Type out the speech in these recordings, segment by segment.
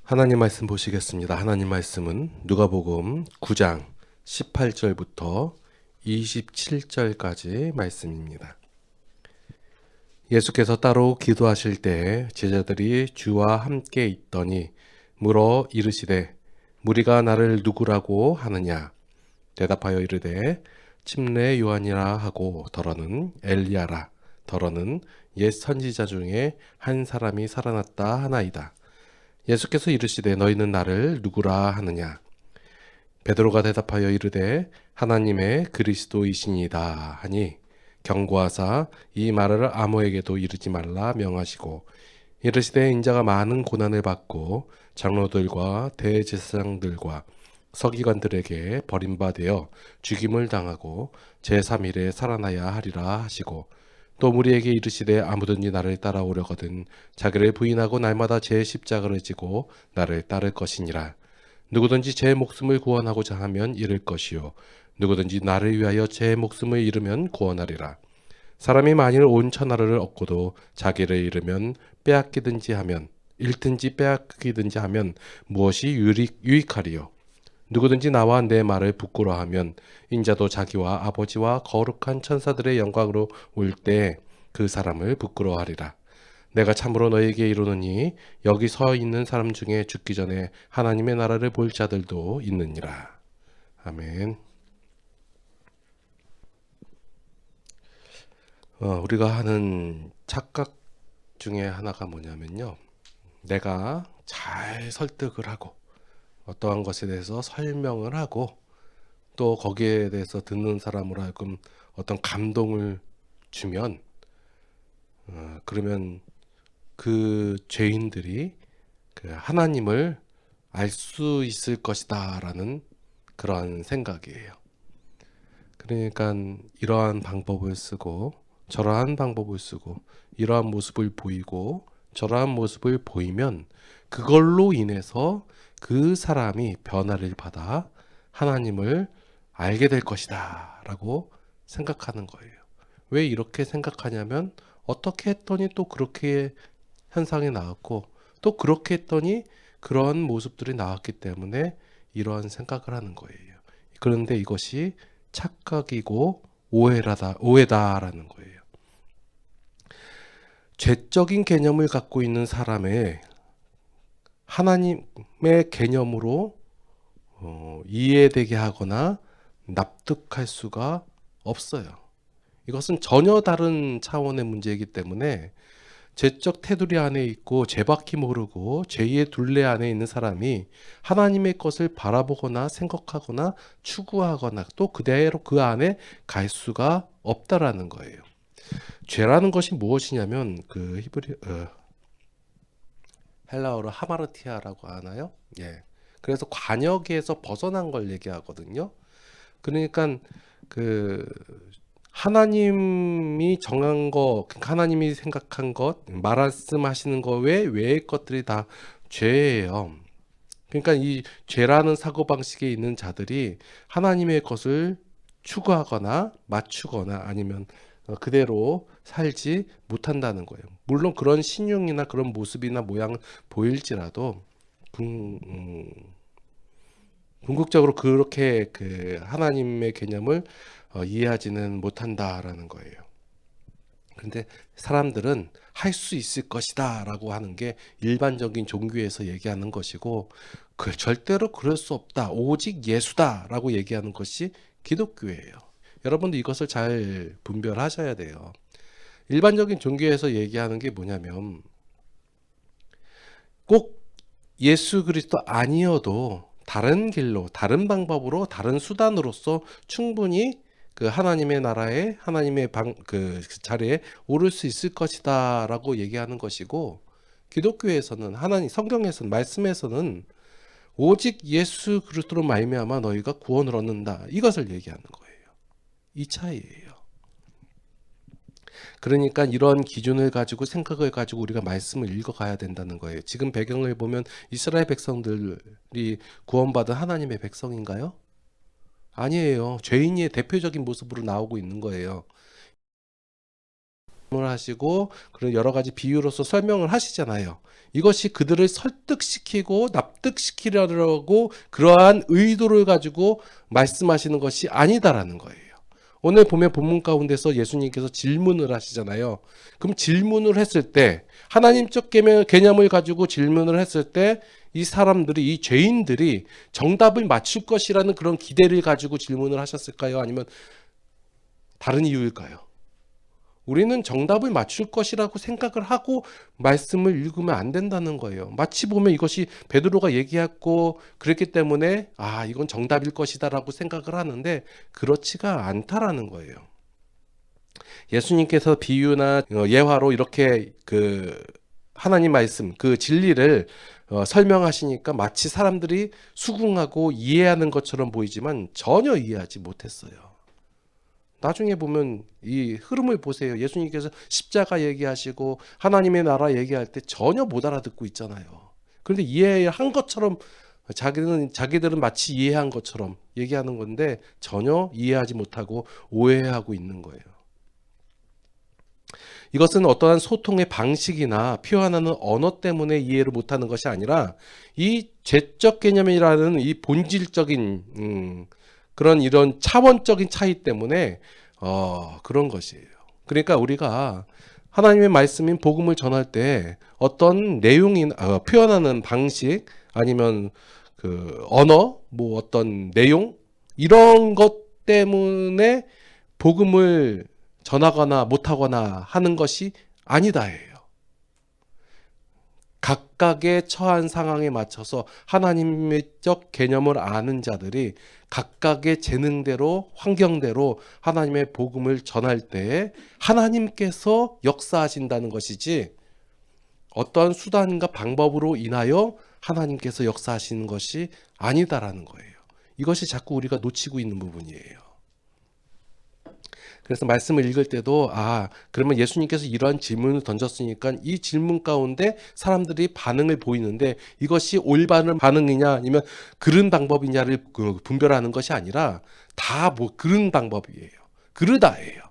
하나님 말씀 보시겠습니다. 하나님 말씀은 누가복음 9장 18절부터 27절까지 말씀입니다. 예수께서 따로 기도하실 때 제자들이 주와 함께 있더니 물어 이르시되 무리가 나를 누구라고 하느냐? 대답하여 이르되 침례 요한이라 하고 더러는 엘리야라 더러는 옛 선지자 중에 한 사람이 살아났다 하나이다. 예수께서 이르시되 너희는 나를 누구라 하느냐? 베드로가 대답하여 이르되 하나님의 그리스도이시니이다 하니 경고하사 이 말을 아무에게도 이르지 말라 명하시고 이르시되 인자가 많은 고난을 받고 장로들과 대제사장들과 서기관들에게 버림받아 죽임을 당하고 제3일에 살아나야 하리라 하시고 또 무리에게 이르시되 아무든지 나를 따라오려거든 자기를 부인하고 날마다 제 십자가를 지고 나를 따를 것이니라. 누구든지 제 목숨을 구원하고자 하면 잃을 것이요 누구든지 나를 위하여 제 목숨을 잃으면 구원하리라. 사람이 만일 온 천하를 얻고도 자기를 잃으면 빼앗기든지 하면 잃든지 빼앗기든지 하면 무엇이 유익하리요? 누구든지 나와 내 말을 부끄러워하면 인자도 자기와 아버지와 거룩한 천사들의 영광으로 올 때 그 사람을 부끄러워하리라. 내가 참으로 너희에게 이르노니 여기 서 있는 사람 중에 죽기 전에 하나님의 나라를 볼 자들도 있느니라. 아멘. 우리가 하는 착각 중에 하나가 뭐냐면요. 내가 잘 설득을 하고 어떠한 것에 대해서 설명을 하고 또 거기에 대해서 듣는 사람으로 하여금 어떤 감동을 주면 그러면 그 죄인들이 그 하나님을 알 수 있을 것이다 라는 그러한 생각이에요. 그러니까 이러한 방법을 쓰고 저러한 방법을 쓰고 이러한 모습을 보이고 저러한 모습을 보이면 그걸로 인해서 그 사람이 변화를 받아 하나님을 알게 될 것이다 라고 생각하는 거예요. 왜 이렇게 생각하냐면 어떻게 했더니 또 그렇게 현상이 나왔고 또 그렇게 했더니 그런 모습들이 나왔기 때문에 이러한 생각을 하는 거예요. 그런데 이것이 착각이고 오해다라는 거예요. 죄적인 개념을 갖고 있는 사람의 하나님의 개념으로 이해되게 하거나 납득할 수가 없어요. 이것은 전혀 다른 차원의 문제이기 때문에 죄적 테두리 안에 있고 죄밖에 모르고 죄의 둘레 안에 있는 사람이 하나님의 것을 바라보거나 생각하거나 추구하거나 또 그대로 그 안에 갈 수가 없다라는 거예요. 죄라는 것이 무엇이냐면 그 헬라어로 하마르티아라고 하나요? 예. 그래서 관역에서 벗어난 걸 얘기하거든요. 그러니까 그 하나님이 정한 거, 하나님이 생각한 것, 말씀하시는 거 외의 것들이 다 죄예요. 그러니까 이 죄라는 사고방식에 있는 자들이 하나님의 것을 추구하거나 맞추거나 아니면 그대로 살지 못한다는 거예요. 물론 그런 신용이나 그런 모습이나 모양은 보일지라도 궁극적으로 그렇게 그 하나님의 개념을 이해하지는 못한다라는 거예요. 근데 사람들은 할 수 있을 것이다 라고 하는 게 일반적인 종교에서 얘기하는 것이고 절대로 그럴 수 없다 오직 예수다 라고 얘기하는 것이 기독교예요. 여러분도 이것을 잘 분별하셔야 돼요. 일반적인 종교에서 얘기하는 게 뭐냐면 꼭 예수 그리스도 아니어도 다른 길로 다른 방법으로 다른 수단으로서 충분히 그 하나님의 나라에 하나님의 그 자리에 오를 수 있을 것이다라고 얘기하는 것이고 기독교에서는 하나님 성경에서는 말씀에서는 오직 예수 그리스도로 말미암아 너희가 구원을 얻는다 이것을 얘기하는 거예요. 이 차이예요. 그러니까 이런 기준을 가지고 생각을 가지고 우리가 말씀을 읽어가야 된다는 거예요. 지금 배경을 보면 이스라엘 백성들이 구원받은 하나님의 백성인가요? 아니에요. 죄인의 대표적인 모습으로 나오고 있는 거예요. 하시고 그런 여러 가지 비유로서 설명을 하시잖아요. 이것이 그들을 설득시키고 납득시키려고 그러한 의도를 가지고 말씀하시는 것이 아니다라는 거예요. 오늘 보면 본문 가운데서 예수님께서 질문을 하시잖아요. 그럼 질문을 했을 때 하나님적 개념을 가지고 질문을 했을 때 이 사람들이, 이 죄인들이 정답을 맞출 것이라는 그런 기대를 가지고 질문을 하셨을까요? 아니면 다른 이유일까요? 우리는 정답을 맞출 것이라고 생각을 하고 말씀을 읽으면 안 된다는 거예요. 마치 보면 이것이 베드로가 얘기했고 그랬기 때문에 이건 정답일 것이다라고 생각을 하는데 그렇지가 않다라는 거예요. 예수님께서 비유나 예화로 이렇게 하나님 말씀, 그 진리를 설명하시니까 마치 사람들이 수긍하고 이해하는 것처럼 보이지만 전혀 이해하지 못했어요. 나중에 보면 이 흐름을 보세요. 예수님께서 십자가 얘기하시고 하나님의 나라 얘기할 때 전혀 못 알아듣고 있잖아요. 그런데 이해한 것처럼 자기들은 마치 이해한 것처럼 얘기하는 건데 전혀 이해하지 못하고 오해하고 있는 거예요. 이것은 어떠한 소통의 방식이나 표현하는 언어 때문에 이해를 못하는 것이 아니라 이 죄적 개념이라는 이 본질적인 그런 이런 차원적인 차이 때문에 그런 것이에요. 그러니까 우리가 하나님의 말씀인 복음을 전할 때 어떤 내용이나 표현하는 방식 아니면 그 언어 뭐 어떤 내용 이런 것 때문에 복음을 전하거나 못하거나 하는 것이 아니다예요. 각각의 처한 상황에 맞춰서 하나님적 개념을 아는 자들이 각각의 재능대로 환경대로 하나님의 복음을 전할 때에 하나님께서 역사하신다는 것이지 어떠한 수단과 방법으로 인하여 하나님께서 역사하시는 것이 아니다라는 거예요. 이것이 자꾸 우리가 놓치고 있는 부분이에요. 그래서 말씀을 읽을 때도 그러면 예수님께서 이러한 질문을 던졌으니까 이 질문 가운데 사람들이 반응을 보이는데 이것이 올바른 반응이냐 아니면 그른 방법이냐를 분별하는 것이 아니라 다 그른 방법이에요. 그르다예요.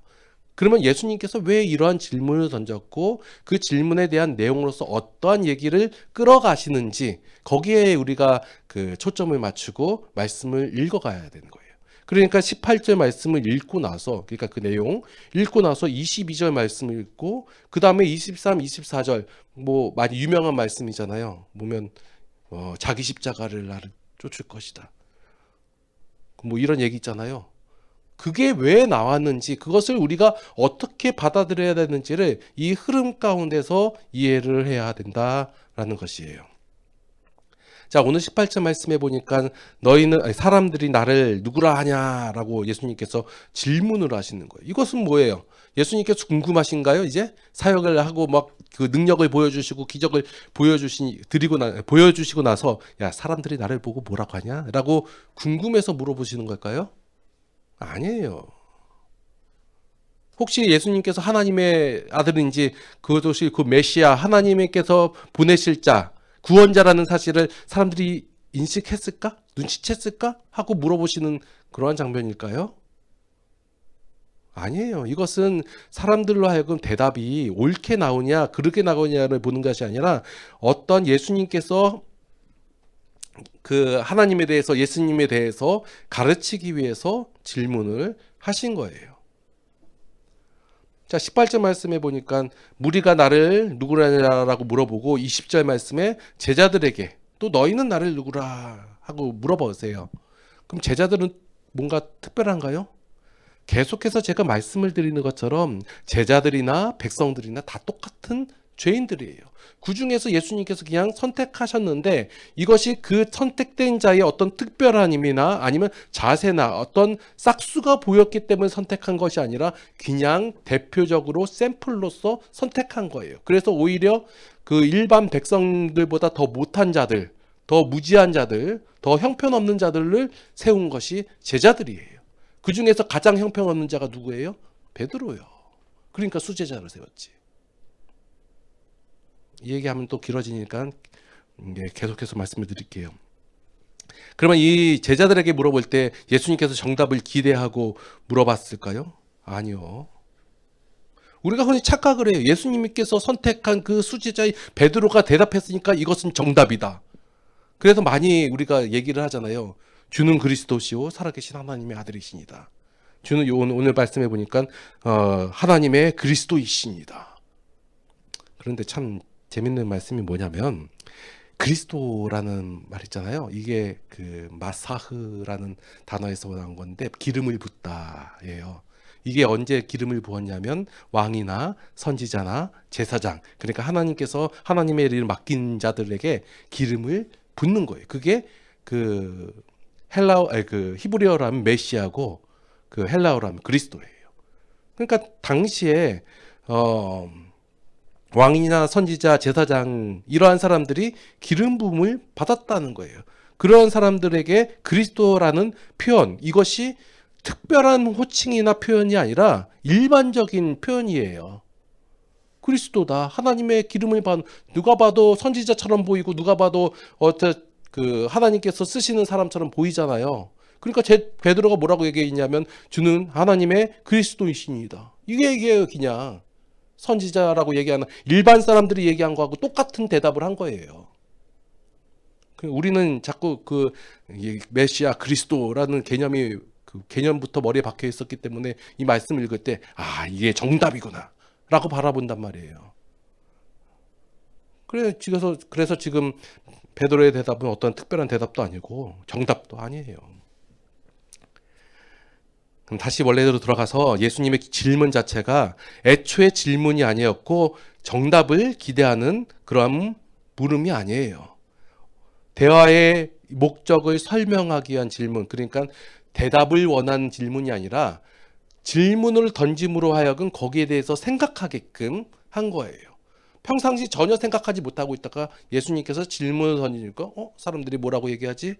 그러면 예수님께서 왜 이러한 질문을 던졌고 그 질문에 대한 내용으로서 어떠한 얘기를 끌어가시는지 거기에 우리가 초점을 맞추고 말씀을 읽어가야 되는 거예요. 그러니까 18절 말씀을 읽고 나서 그러니까 그 내용 읽고 나서 22절 말씀을 읽고 그 다음에 23, 24절 뭐 많이 유명한 말씀이잖아요. 보면 자기 십자가를 나를 쫓을 것이다. 뭐 이런 얘기 있잖아요. 그게 왜 나왔는지 그것을 우리가 어떻게 받아들여야 되는지를 이 흐름 가운데서 이해를 해야 된다라는 것이에요. 자, 오늘 18절 말씀해 보니까 사람들이 나를 누구라 하냐라고 예수님께서 질문을 하시는 거예요. 이것은 뭐예요? 예수님께서 궁금하신가요? 이제 사역을 하고 막 그 능력을 보여주시고 기적을 보여주시고 나서 야, 사람들이 나를 보고 뭐라고 하냐라고 궁금해서 물어보시는 걸까요? 아니에요. 혹시 예수님께서 하나님의 아들인지 그것이 그 메시아 하나님께서 보내실 자 구원자라는 사실을 사람들이 인식했을까? 눈치챘을까? 하고 물어보시는 그러한 장면일까요? 아니에요. 이것은 사람들로 하여금 대답이 옳게 나오냐 그르게 나오냐를 보는 것이 아니라 어떤 예수님께서 그 하나님에 대해서 예수님에 대해서 가르치기 위해서 질문을 하신 거예요. 자, 18절 말씀에 보니까 무리가 나를 누구라냐라고 물어보고 20절 말씀에 제자들에게 또 너희는 나를 누구라 하고 물어보세요. 그럼 제자들은 뭔가 특별한가요? 계속해서 제가 말씀을 드리는 것처럼 제자들이나 백성들이나 다 똑같은 죄인들이에요. 그 중에서 예수님께서 그냥 선택하셨는데 이것이 그 선택된 자의 어떤 특별한 힘이나 아니면 자세나 어떤 싹수가 보였기 때문에 선택한 것이 아니라 그냥 대표적으로 샘플로서 선택한 거예요. 그래서 오히려 그 일반 백성들보다 더 못한 자들, 더 무지한 자들, 더 형편없는 자들을 세운 것이 제자들이에요. 그 중에서 가장 형편없는 자가 누구예요? 베드로요. 그러니까 수제자를 세웠지. 이 얘기하면 또 길어지니까 계속해서 말씀을 드릴게요. 그러면 이 제자들에게 물어볼 때 예수님께서 정답을 기대하고 물어봤을까요? 아니요. 우리가 흔히 착각을 해요. 예수님께서 선택한 그 수지자의 베드로가 대답했으니까 이것은 정답이다. 그래서 많이 우리가 얘기를 하잖아요. 주는 그리스도시요 살아계신 하나님의 아들이시니다. 주는 오늘 말씀해 보니까 하나님의 그리스도이시니다. 그런데 참 재밌는 말씀이 뭐냐면 그리스도라는 말 있잖아요. 이게 그 마사흐라는 단어에서 나온 건데 기름을 붓다예요. 이게 언제 기름을 부었냐면 왕이나 선지자나 제사장, 그러니까 하나님께서 하나님의 일을 맡긴 자들에게 기름을 붓는 거예요. 그게 그 그 히브리어로 하면 메시아고 그 헬라어로 하면 그리스도예요. 그러니까 당시에 왕이나 선지자, 제사장 이러한 사람들이 기름 부음을 받았다는 거예요. 그런 사람들에게 그리스도라는 표현, 이것이 특별한 호칭이나 표현이 아니라 일반적인 표현이에요. 그리스도다. 하나님의 기름을 받은, 누가 봐도 선지자처럼 보이고 누가 봐도 그 하나님께서 쓰시는 사람처럼 보이잖아요. 그러니까 베드로가 뭐라고 얘기했냐면 주는 하나님의 그리스도이시니다. 이게 그냥 선지자라고 얘기하는 일반 사람들이 얘기한 거하고 똑같은 대답을 한 거예요. 우리는 자꾸 그 메시아 그리스도라는 개념이 그 개념부터 머리에 박혀 있었기 때문에 이 말씀을 읽을 때 이게 정답이구나 라고 바라본단 말이에요. 그래서 지금 베드로의 대답은 어떤 특별한 대답도 아니고 정답도 아니에요. 그럼 다시 원래대로 돌아가서 예수님의 질문 자체가 애초에 질문이 아니었고 정답을 기대하는 그런 물음이 아니에요. 대화의 목적을 설명하기 위한 질문, 그러니까 대답을 원하는 질문이 아니라 질문을 던짐으로 하여금 거기에 대해서 생각하게끔 한 거예요. 평상시 전혀 생각하지 못하고 있다가 예수님께서 질문을 던지니까 사람들이 뭐라고 얘기하지?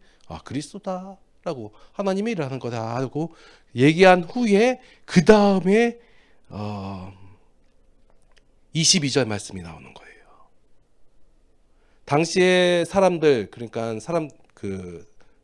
그리스도다 라고, 하나님이 일하는 거다 하고 얘기한 후에 그 다음에 22절 말씀이 나오는 거예요. 당시에 사람들, 그러니까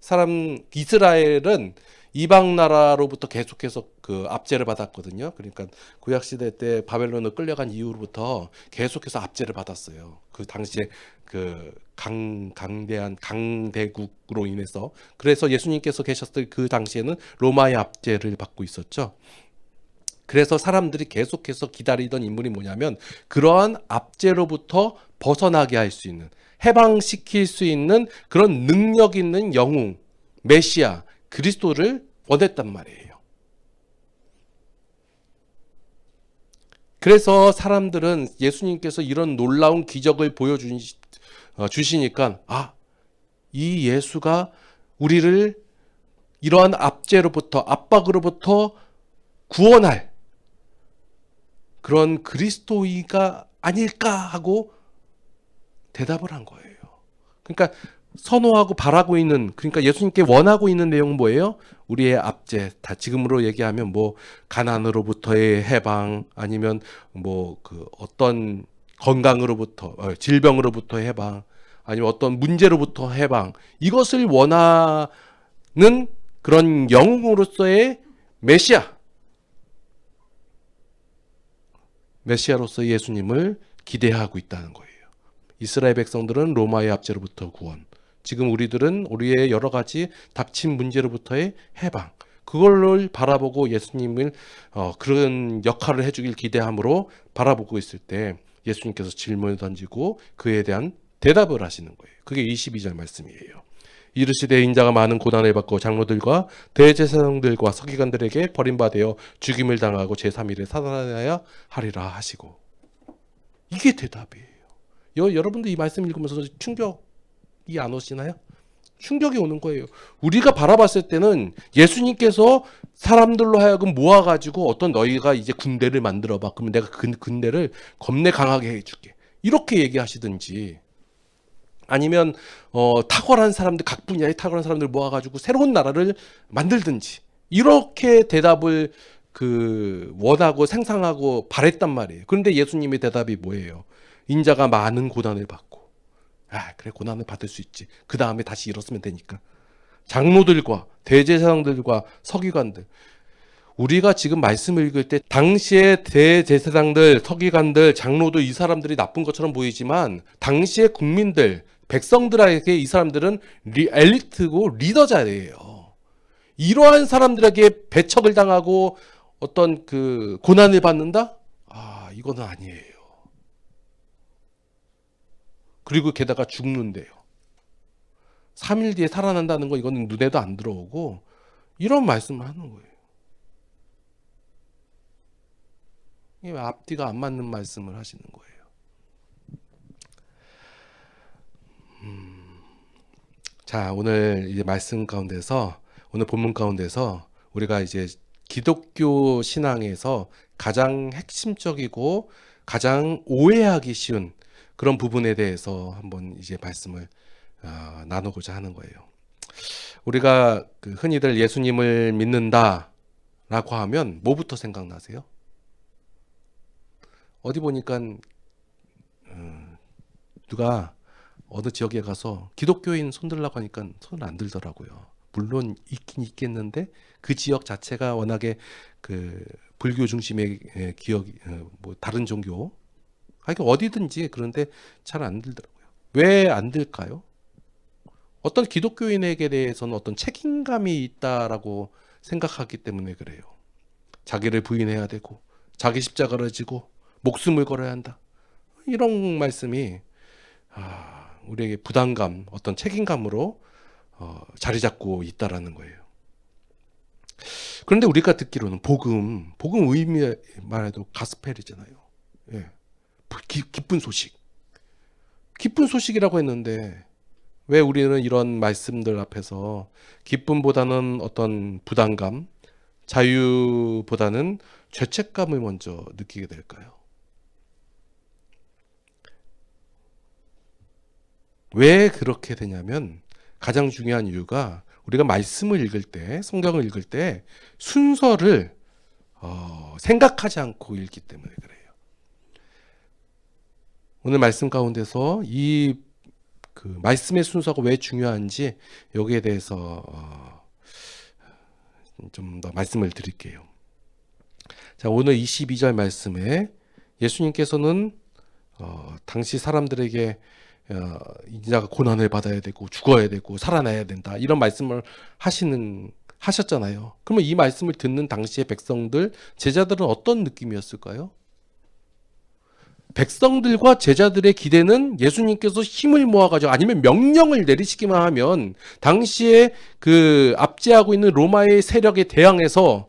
사람 이스라엘은 이방 나라로부터 계속해서 그 압제를 받았거든요. 그러니까 구약 시대 때 바벨론으로 끌려간 이후로부터 계속해서 압제를 받았어요. 그 당시에 그 강대한 강대국으로 인해서. 그래서 예수님께서 계셨을 그 당시에는 로마의 압제를 받고 있었죠. 그래서 사람들이 계속해서 기다리던 인물이 뭐냐면 그러한 압제로부터 벗어나게 할 수 있는, 해방시킬 수 있는 그런 능력 있는 영웅, 메시아, 그리스도를 원했단 말이에요. 그래서 사람들은 예수님께서 이런 놀라운 기적을 보여주시니까 이 예수가 우리를 이러한 압제로부터, 압박으로부터 구원할 그런 그리스도이가 아닐까 하고 대답을 한 거예요. 그러니까 선호하고 바라고 있는, 그러니까 예수님께 원하고 있는 내용은 뭐예요? 우리의 압제, 다 지금으로 얘기하면 뭐 가난으로부터의 해방, 아니면 뭐 그 어떤 건강으로부터, 질병으로부터 해방, 아니면 어떤 문제로부터 해방, 이것을 원하는 그런 영웅으로서의 메시아로서의 예수님을 기대하고 있다는 거예요. 이스라엘 백성들은 로마의 압제로부터 구원, 지금 우리들은 우리의 여러 가지 닥친 문제로부터의 해방, 그걸 바라보고 예수님을 그런 역할을 해주길 기대함으로 바라보고 있을 때 예수님께서 질문을 던지고 그에 대한 대답을 하시는 거예요. 그게 22절 말씀이에요. 이르시되 인자가 많은 고난을 받고 장로들과 대제사장들과 서기관들에게 버림받아 죽임을 당하고 제3일에 살아나야 하리라 하시고, 이게 대답이에요. 여러분들 이 말씀 읽으면서 충격이 안 오시나요? 충격이 오는 거예요. 우리가 바라봤을 때는 예수님께서 사람들로 하여금 모아가지고 어떤 너희가 이제 군대를 만들어봐. 그러면 내가 그 군대를 겁내 강하게 해줄게. 이렇게 얘기하시든지, 아니면 탁월한 사람들, 각 분야의 탁월한 사람들 모아가지고 새로운 나라를 만들든지, 이렇게 대답을 원하고 상상하고 바랬단 말이에요. 그런데 예수님의 대답이 뭐예요? 인자가 많은 고난을 받고, 그래 고난을 받을 수 있지. 그 다음에 다시 일어서면 되니까. 장로들과 대제사장들과 서기관들, 우리가 지금 말씀을 읽을 때 당시의 대제사장들, 서기관들, 장로들 이 사람들이 나쁜 것처럼 보이지만 당시의 국민들, 백성들에게 이 사람들은 엘리트고 리더 자리예요. 이러한 사람들에게 배척을 당하고 어떤 그 고난을 받는다? 이거는 아니에요. 그리고 게다가 죽는데요. 3일 뒤에 살아난다는 거 이거는 눈에도 안 들어오고 이런 말씀을 하는 거예요. 이 앞뒤가 안 맞는 말씀을 하시는 거예요. 자, 오늘 이제 말씀 가운데서 오늘 본문 가운데서 우리가 이제 기독교 신앙에서 가장 핵심적이고 가장 오해하기 쉬운 그런 부분에 대해서 한번 이제 말씀을 나누고자 하는 거예요. 우리가 그 흔히들 예수님을 믿는다라고 하면 뭐부터 생각나세요? 어디 보니까 누가 어느 지역에 가서 기독교인 손들라고 하니까 손을 안 들더라고요. 물론 있긴 있겠는데 그 지역 자체가 워낙에 그 불교 중심의 기억, 뭐 다른 종교, 하여튼 어디든지 그런데 잘 안 들더라고요. 왜 안 들까요? 어떤 기독교인에게 대해서는 어떤 책임감이 있다라고 생각하기 때문에 그래요. 자기를 부인해야 되고 자기 십자가를 지고 목숨을 걸어야 한다. 이런 말씀이 우리에게 부담감, 어떤 책임감으로 자리 잡고 있다라는 거예요. 그런데 우리가 듣기로는 복음 의미 말해도 가스펠이잖아요. 예. 기쁜 소식이라고 했는데 왜 우리는 이런 말씀들 앞에서 기쁨보다는 어떤 부담감, 자유보다는 죄책감을 먼저 느끼게 될까요? 왜 그렇게 되냐면 가장 중요한 이유가 우리가 말씀을 읽을 때, 성경을 읽을 때 순서를 생각하지 않고 읽기 때문에 그래요. 오늘 말씀 가운데서 이 그 말씀의 순서가 왜 중요한지 여기에 대해서 좀 더 말씀을 드릴게요. 자, 오늘 22절 말씀에 예수님께서는 당시 사람들에게 인자가 고난을 받아야 되고 죽어야 되고 살아나야 된다 이런 말씀을 하셨잖아요. 그러면 이 말씀을 듣는 당시의 백성들, 제자들은 어떤 느낌이었을까요? 백성들과 제자들의 기대는 예수님께서 힘을 모아가지고 아니면 명령을 내리시기만 하면 당시에 그 압제하고 있는 로마의 세력에 대항해서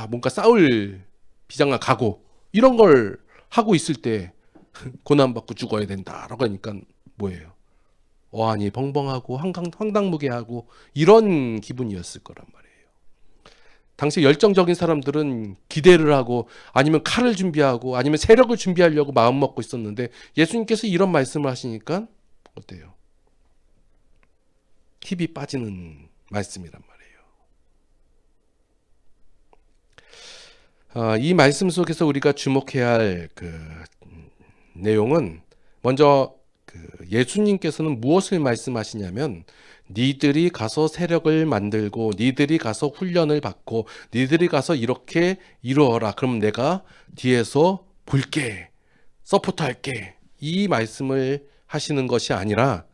뭔가 싸울 비장한 각오 이런 걸 하고 있을 때 고난받고 죽어야 된다라고 하니까 뭐예요? 어안이 벙벙하고 황당무계하고 이런 기분이었을 거란 말이에요. 당시 열정적인 사람들은 기대를 하고 아니면 칼을 준비하고 아니면 세력을 준비하려고 마음 먹고 있었는데 예수님께서 이런 말씀을 하시니까 어때요? 힘이 빠지는 말씀이란 말이에요. 이 말씀 속에서 우리가 주목해야 할 그 내용은 먼저 그 예수님께서는 무엇을 말씀하시냐면 니들이 가서 세력을 만들고 니들이 가서 훈련을 받고 니들이 가서 이렇게 이루어라. 그럼 내가 뒤에서 볼게. 서포트할게. 이 말씀을 하시는 것이 아니라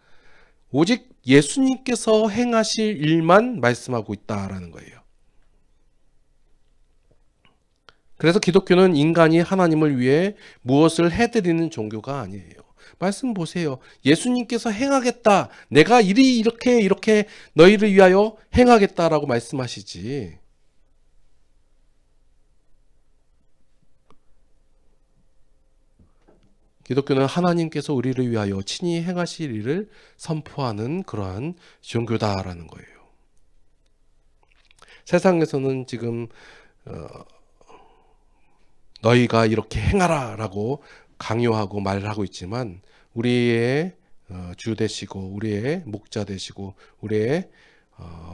오직 예수님께서 행하실 일만 말씀하고 있다라는 거예요. 그래서 기독교는 인간이 하나님을 위해 무엇을 해드리는 종교가 아니에요. 말씀 보세요. 예수님께서 행하겠다. 내가 이렇게 너희를 위하여 행하겠다라고 말씀하시지. 기독교는 하나님께서 우리를 위하여 친히 행하실 일을 선포하는 그러한 종교다라는 거예요. 세상에서는 지금 너희가 이렇게 행하라라고 강요하고 말을 하고 있지만 우리의 주 되시고 우리의 목자 되시고 우리의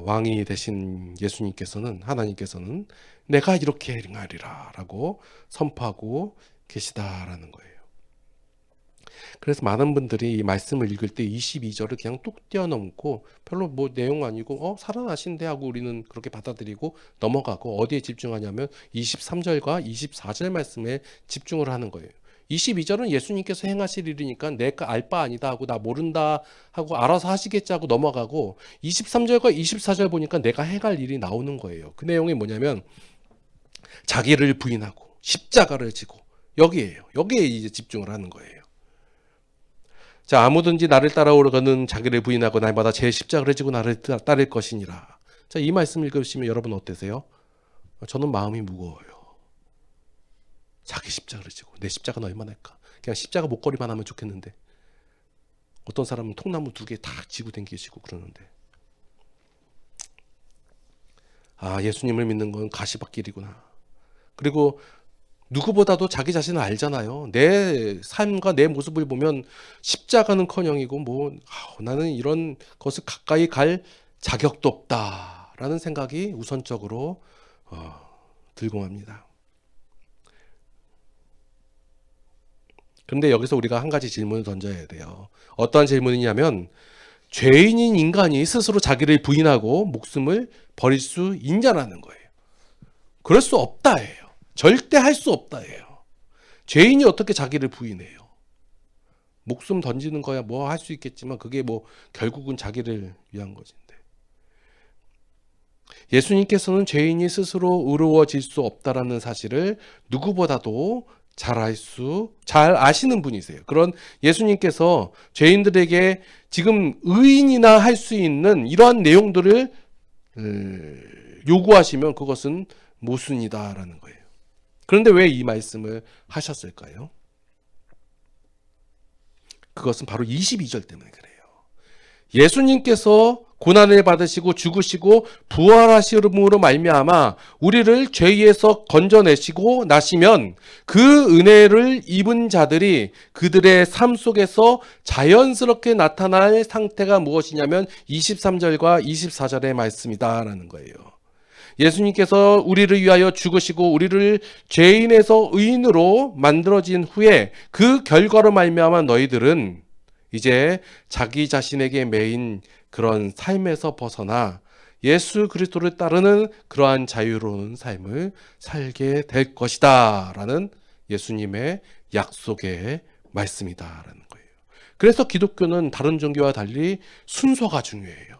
왕이 되신 예수님께서는 하나님께서는 내가 이렇게 행하리라 라고 선포하고 계시다라는 거예요. 그래서 많은 분들이 이 말씀을 읽을 때 22절을 그냥 뚝 뛰어넘고 별로 뭐 내용 아니고 살아나신대 하고 우리는 그렇게 받아들이고 넘어가고 어디에 집중하냐면 23절과 24절 말씀에 집중을 하는 거예요. 22절은 예수님께서 행하실 일이니까 내가 알 바 아니다 하고 나 모른다 하고 알아서 하시겠지 하고 넘어가고 23절과 24절 보니까 내가 행할 일이 나오는 거예요. 그 내용이 뭐냐면 자기를 부인하고 십자가를 지고 여기에 이제 집중을 하는 거예요. 자, 아무든지 나를 따라오려거든 자기를 부인하고 날마다 제 십자가를 지고 나를 따를 것이니라. 자, 이 말씀 읽으시면 여러분 어떠세요? 저는 마음이 무거워요. 자기 십자가를 지고 내 십자가는 얼마나 할까? 그냥 십자가 목걸이만 하면 좋겠는데 어떤 사람은 통나무 2개 다 지고 댕기시고 그러는데 예수님을 믿는 건 가시밭길이구나. 그리고 누구보다도 자기 자신을 알잖아요. 내 삶과 내 모습을 보면 십자가는커녕이고 나는 이런 것을 가까이 갈 자격도 없다라는 생각이 우선적으로 들고 맙니다. 그런데 여기서 우리가 한 가지 질문을 던져야 돼요. 어떠한 질문이냐면 죄인인 인간이 스스로 자기를 부인하고 목숨을 버릴 수 있냐라는 거예요. 그럴 수 없다예요. 절대 할 수 없다예요. 죄인이 어떻게 자기를 부인해요? 목숨 던지는 거야 뭐 할 수 있겠지만 그게 뭐 결국은 자기를 위한 것인데. 예수님께서는 죄인이 스스로 의로워질 수 없다라는 사실을 누구보다도 잘 아시는 분이세요. 그런 예수님께서 죄인들에게 지금 의인이나 할 수 있는 이러한 내용들을 요구하시면 그것은 모순이다라는 거예요. 그런데 왜 이 말씀을 하셨을까요? 그것은 바로 22절 때문에 그래요. 예수님께서 고난을 받으시고 죽으시고 부활하심으로 말미암아 우리를 죄에서 건져내시고 나시면 그 은혜를 입은 자들이 그들의 삶 속에서 자연스럽게 나타날 상태가 무엇이냐면 23절과 24절의 말씀이다라는 거예요. 예수님께서 우리를 위하여 죽으시고 우리를 죄인에서 의인으로 만들어진 후에 그 결과로 말미암아 너희들은 이제 자기 자신에게 매인 그런 삶에서 벗어나 예수 그리스도를 따르는 그러한 자유로운 삶을 살게 될 것이다 라는 예수님의 약속의 말씀이다라는 거예요. 그래서 기독교는 다른 종교와 달리 순서가 중요해요.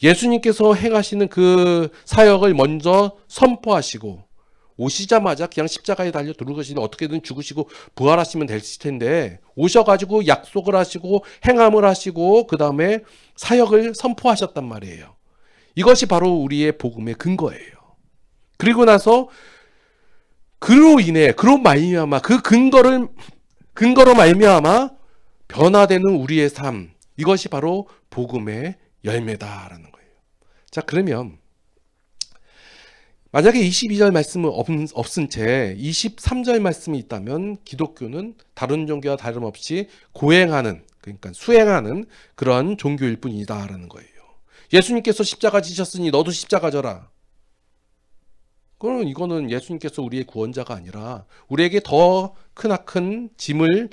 예수님께서 행하시는 그 사역을 먼저 선포하시고 오시자마자 그냥 십자가에 달려 들어가시면 어떻게든 죽으시고 부활하시면 될 텐데 오셔가지고 약속을 하시고 행함을 하시고 그 다음에 사역을 선포하셨단 말이에요. 이것이 바로 우리의 복음의 근거예요. 그리고 나서 그로 말미암아 그 근거로 말미암아 변화되는 우리의 삶, 이것이 바로 복음의 열매다라는 거예요. 자, 그러면 만약에 22절 말씀은 없은 채 23절 말씀이 있다면 기독교는 다른 종교와 다름없이 그러니까 수행하는 그런 종교일 뿐이다라는 거예요. 예수님께서 십자가 지셨으니 너도 십자가 져라. 그럼 이거는 예수님께서 우리의 구원자가 아니라 우리에게 더 크나큰 짐을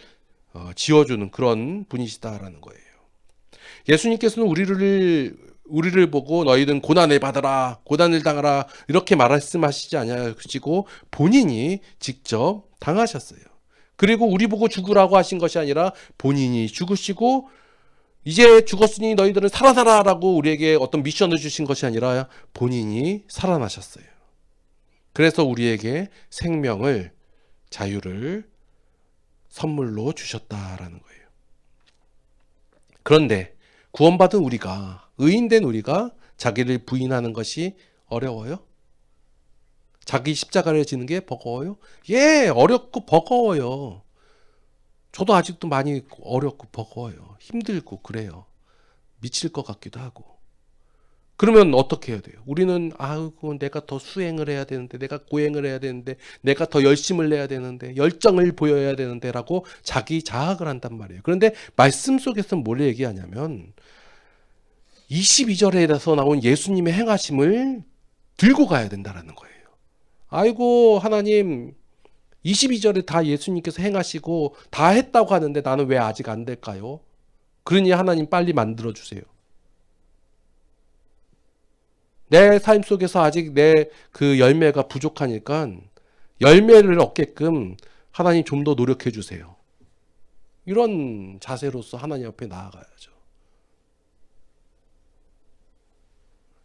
지어주는 그런 분이시다라는 거예요. 예수님께서는 우리를 보고 너희는 고난을 받아라, 고난을 당하라 이렇게 말씀하시지 않으시고 본인이 직접 당하셨어요. 그리고 우리 보고 죽으라고 하신 것이 아니라 본인이 죽으시고 이제 죽었으니 너희들은 살아나라라고 우리에게 어떤 미션을 주신 것이 아니라 본인이 살아나셨어요. 그래서 우리에게 생명을, 자유를 선물로 주셨다라는 거예요. 그런데 구원받은 우리가, 의인된 우리가 자기를 부인하는 것이 어려워요? 자기 십자가를 지는 게 버거워요? 예, 어렵고 버거워요. 저도 아직도 많이 어렵고 버거워요. 힘들고 그래요. 미칠 것 같기도 하고. 그러면 어떻게 해야 돼요? 우리는 내가 더 수행을 해야 되는데, 내가 고행을 해야 되는데, 내가 더 열심을 내야 되는데, 열정을 보여야 되는데 라고 자기 자학을 한단 말이에요. 그런데 말씀 속에서 뭘 얘기하냐면 22절에서 나온 예수님의 행하심을 들고 가야 된다는 거예요. 아이고 하나님, 22절에 다 예수님께서 행하시고 다 했다고 하는데 나는 왜 아직 안 될까요? 그러니 하나님 빨리 만들어 주세요. 내 삶 속에서 아직 내 그 열매가 부족하니까 열매를 얻게끔 하나님 좀 더 노력해 주세요. 이런 자세로서 하나님 앞에 나아가야죠.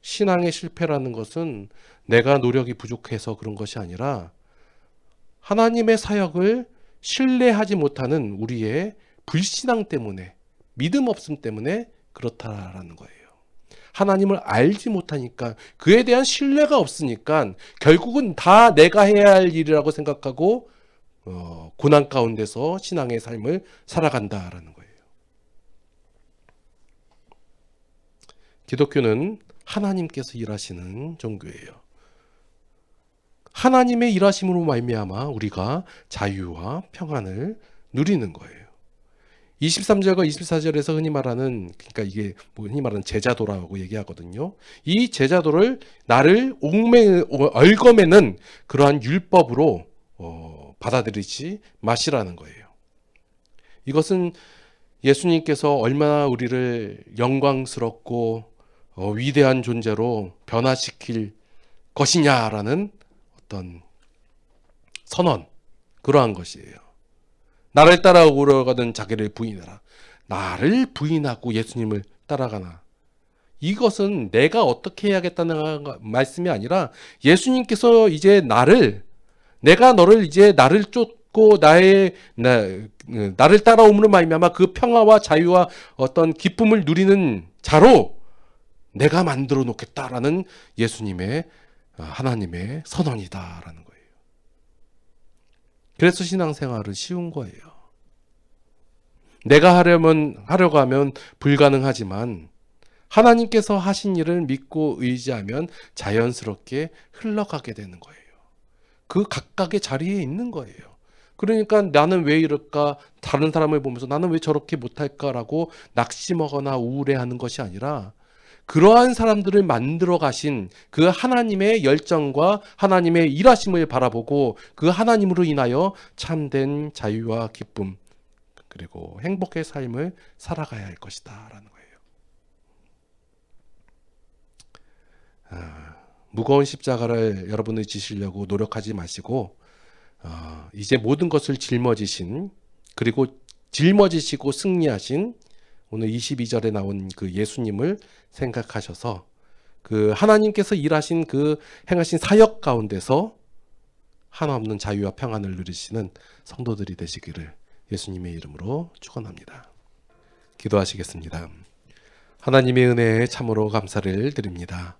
신앙의 실패라는 것은 내가 노력이 부족해서 그런 것이 아니라 하나님의 사역을 신뢰하지 못하는 우리의 불신앙 때문에, 믿음 없음 때문에 그렇다라는 거예요. 하나님을 알지 못하니까, 그에 대한 신뢰가 없으니까 결국은 다 내가 해야 할 일이라고 생각하고 고난 가운데서 신앙의 삶을 살아간다라는 거예요. 기독교는 하나님께서 일하시는 종교예요. 하나님의 일하심으로 말미암아 우리가 자유와 평안을 누리는 거예요. 23절과 24절에서 흔히 말하는, 그러니까 이게 흔히 말하는 제자도라고 얘기하거든요. 이 제자도를 나를 얽어매는 그러한 율법으로 받아들이지 마시라는 거예요. 이것은 예수님께서 얼마나 우리를 영광스럽고 위대한 존재로 변화시킬 것이냐라는 어떤 선언, 그러한 것이에요. 나를 따라오려거든 자기를 부인하라. 나를 부인하고 예수님을 따라가나. 이것은 내가 어떻게 해야겠다는 말씀이 아니라 예수님께서 이제 내가 너를 이제 나를 쫓고 나를 따라옴으로 말미암아 그 평화와 자유와 어떤 기쁨을 누리는 자로 내가 만들어 놓겠다라는 예수님의, 하나님의 선언이다라는 거예요. 그래서 신앙생활은 쉬운 거예요. 내가 하려고 하면 불가능하지만 하나님께서 하신 일을 믿고 의지하면 자연스럽게 흘러가게 되는 거예요. 그 각각의 자리에 있는 거예요. 그러니까 나는 왜 이럴까? 다른 사람을 보면서 나는 왜 저렇게 못할까라고 낙심하거나 우울해하는 것이 아니라 그러한 사람들을 만들어 가신 그 하나님의 열정과 하나님의 일하심을 바라보고 그 하나님으로 인하여 참된 자유와 기쁨 그리고 행복의 삶을 살아가야 할 것이다 라는 거예요. 무거운 십자가를 여러분이 지시려고 노력하지 마시고 이제 모든 것을 짊어지신, 그리고 짊어지시고 승리하신 오늘 22절에 나온 그 예수님을 생각하셔서 그 하나님께서 일하신 그 행하신 사역 가운데서 한없는 자유와 평안을 누리시는 성도들이 되시기를 예수님의 이름으로 축원합니다. 기도하시겠습니다. 하나님의 은혜에 참으로 감사를 드립니다.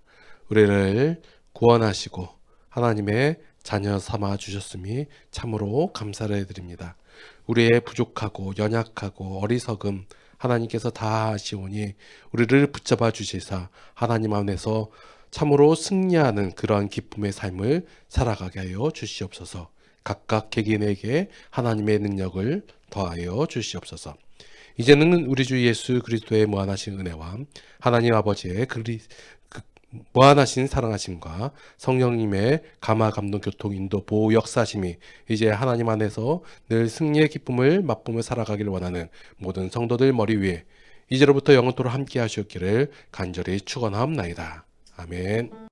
우리를 구원하시고 하나님의 자녀 삼아 주셨음이 참으로 감사를 드립니다. 우리의 부족하고 연약하고 어리석음 하나님께서 다 아시오니 우리를 붙잡아 주시사 하나님 안에서 참으로 승리하는 그러한 기쁨의 삶을 살아가게 하여 주시옵소서. 각각 개개인에게 하나님의 능력을 더하여 주시옵소서. 이제는 우리 주 예수 그리스도의 무한하신 은혜와 하나님 아버지의 무한하신 사랑하심과 성령님의 감화 감동 교통 인도 보호 역사심이 이제 하나님 안에서 늘 승리의 기쁨을 맛보며 살아가기를 원하는 모든 성도들 머리 위에 이제로부터 영원토록 함께 하시옵기를 간절히 축원하옵나이다. 아멘.